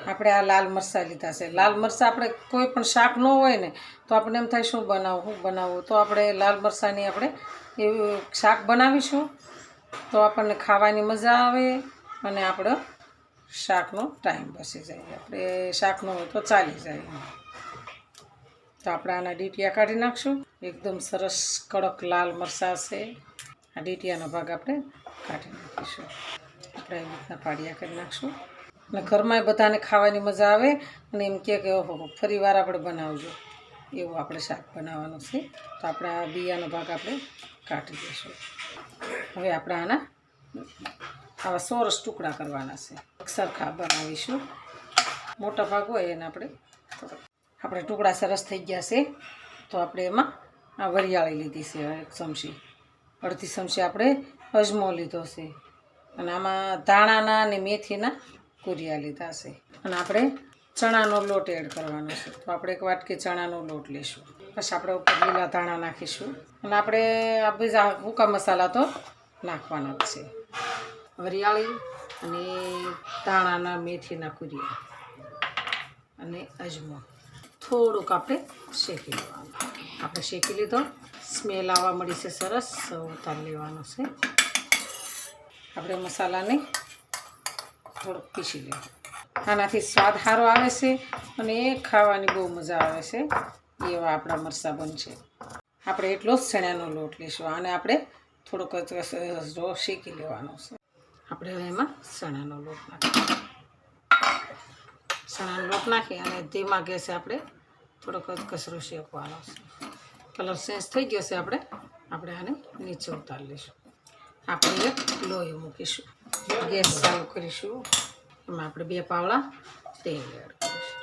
આપણે આ લાલ મરચાં લીધા છે. લાલ મરચાં આપણે કોઈ પણ શાક ન હોય ને તો આપણે એમ થાય શું બનાવવું તો આપણે લાલ મરચાંની આપણે એવું શાક બનાવીશું તો આપણને ખાવાની મજા આવે અને આપણો શાકનો ટાઈમ બચી જાય. આપણે શાક ન હોય તો ચાલી જાય. તો આપણે આના ડીટીયા કાઢી નાખશું. એકદમ સરસ કડક લાલ મરચાં છે. આ ડીટીયાનો ભાગ આપણે કાઢી નાખીશું. આપણે એ રીતના પાડિયા કરી નાખશું અને ઘરમાં બધાને ખાવાની મજા આવે અને એમ કે ઓહો ફરી વાર આપણે બનાવજો એવું આપણે શાક બનાવવાનું છે. તો આપણે આ બિયાનો ભાગ આપણે કાઢી દઈશું. હવે આપણે આવા સોરસ ટુકડા કરવાના છે. સરખા બનાવીશું. મોટા ભાગ હોય એને આપણે ટુકડા સરસ થઈ ગયા છે. તો આપણે એમાં આ વરિયાળી લીધી છે 1 ચમચી, અડધી ચમચી આપણે અજમો લીધો છે અને આમાં ધાણાના અને મેથીના કુરિયા લીધા છે અને આપણે ચણાનો લોટ એડ કરવાનો છે. તો આપણે 1 વાટકી ચણાનો લોટ લઈશું. પછી આપણે ઉપર લીલા ધાણા નાખીશું અને આપણે આ બીજા સૂકા મસાલા તો નાખવાના જ છે. વરિયાળી અને ધાણાના મેથીના કુરિયા અને અજમો થોડુંક આપણે શેકી લેવાનું. આપણે શેકી લીધો, સ્મેલ આવવા મળી છે સરસ. ઉતારી લેવાનું છે. આપણે મસાલાને થોડુંક પીસી લેવું. આનાથી સ્વાદ સારો આવે છે અને ખાવાની બહુ મજા આવે છે. એવા આપણા મરચાં બનશે. આપણે એટલો જ ચણાનો લોટ લઈશું અને આપણે થોડોક શેકી લેવાનો છે. આપણે એમાં ચણાનો લોટ નાખી અને ધીમા ગેસે આપણે થોડોક કચરો શેકવાનો છે. કલર ચેન્જ થઈ ગયો છે. આપણે આને નીચે ઉતારી લઈશું. આપણે એક લોહી મૂકીશું. ગેસ ચાલુ કરીશું. એમાં આપણે 2 પાવડા તેલ એડ કરીશું.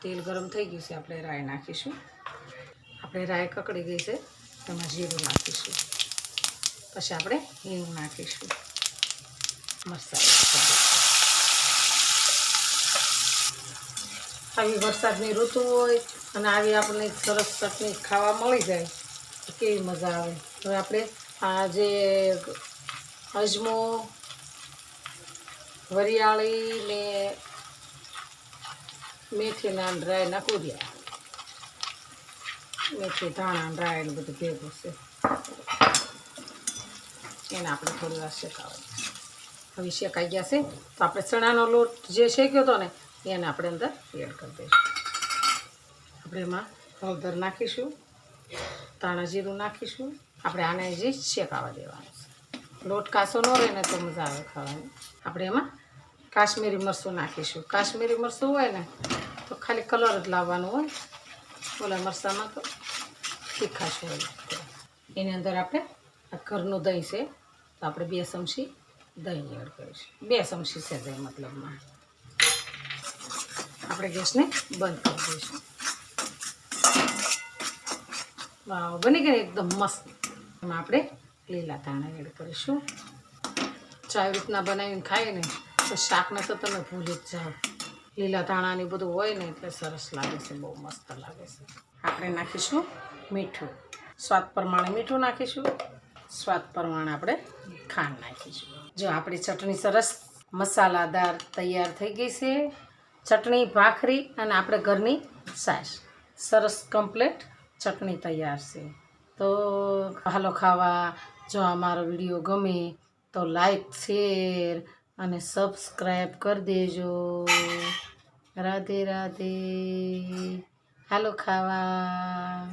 તેલ ગરમ થઈ ગયું છે. આપણે રાઈ નાખીશું. આપણે રાઈ કકડી ગઈ છે. એમાં જીરું નાખીશું. પછી આપણે હિંગ નાખીશું. મસાલા આવી વરસાદની ઋતુ હોય અને આવી આપણને સરસ ચટણી ખાવા મળી જાય તો કેવી મજા આવે. હવે આપણે આ જે અજમો, વરિયાળી ને મેથીના ડ્રાયના કુરિયા, મેથી ધાણા ડ્રાય ને બધું ભેગું છે. એને આપણે થોડી વાર શેકાવવાનું. હવે શેકાઈ ગયા છે તો આપણે ચણાનો લોટ જે શેક્યો હતો ને એને આપણે અંદર એડ કરી દઈશું. આપણે એમાં હળદર નાખીશું, ધાણા જીરું નાખીશું. આપણે આને જે શેકાવા દેવાનું છે. લોટ કાસો ન રહે ને તો મજા આવે ખાવાની. આપણે એમાં કાશ્મીરી મરચું નાખીશું. કાશ્મીરી મરચું હોય ને તો ખાલી કલર જ લાવવાનું હોય. ઓલા મરચાંમાં તો તીખાશ હોય. એની અંદર આપણે આ ઘરનું દહીં છે તો આપણે 2 ચમચી દહીં એડ કરીશું. 2 ચમચી છે દહીં મતલબમાં. આપણે ગેસને બંધ કરી દઈશું. વાવ, બની ગઈ એકદમ મસ્ત. એમાં આપણે લીલા ધાણા એડ કરીશું. આવી રીતના બનાવીને ખાઈએ ને તો શાકને તો તમે ભૂલી જ જાઓ. લીલા ધાણાની બધું હોય ને એટલે સરસ લાગે છે. બહુ મસ્ત લાગે છે. આપણે નાખીશું મીઠું. સ્વાદ પ્રમાણે મીઠું નાખીશું. સ્વાદ પ્રમાણે આપણે ખાંડ નાખીશું. જો આપણી ચટણી સરસ મસાલાદાર તૈયાર થઈ ગઈ છે. ચટણી, ભાખરી અને આપણે ઘરની છાશ. સરસ કમ્પ્લીટ ચટણી તૈયાર છે. તો હાલો ખાવા. જો અમારો વિડીયો ગમે તો લાઈક, શેર અને સબસ્ક્રાઈબ કરી દેજો. રાધે રાધે. હાલો ખાવા.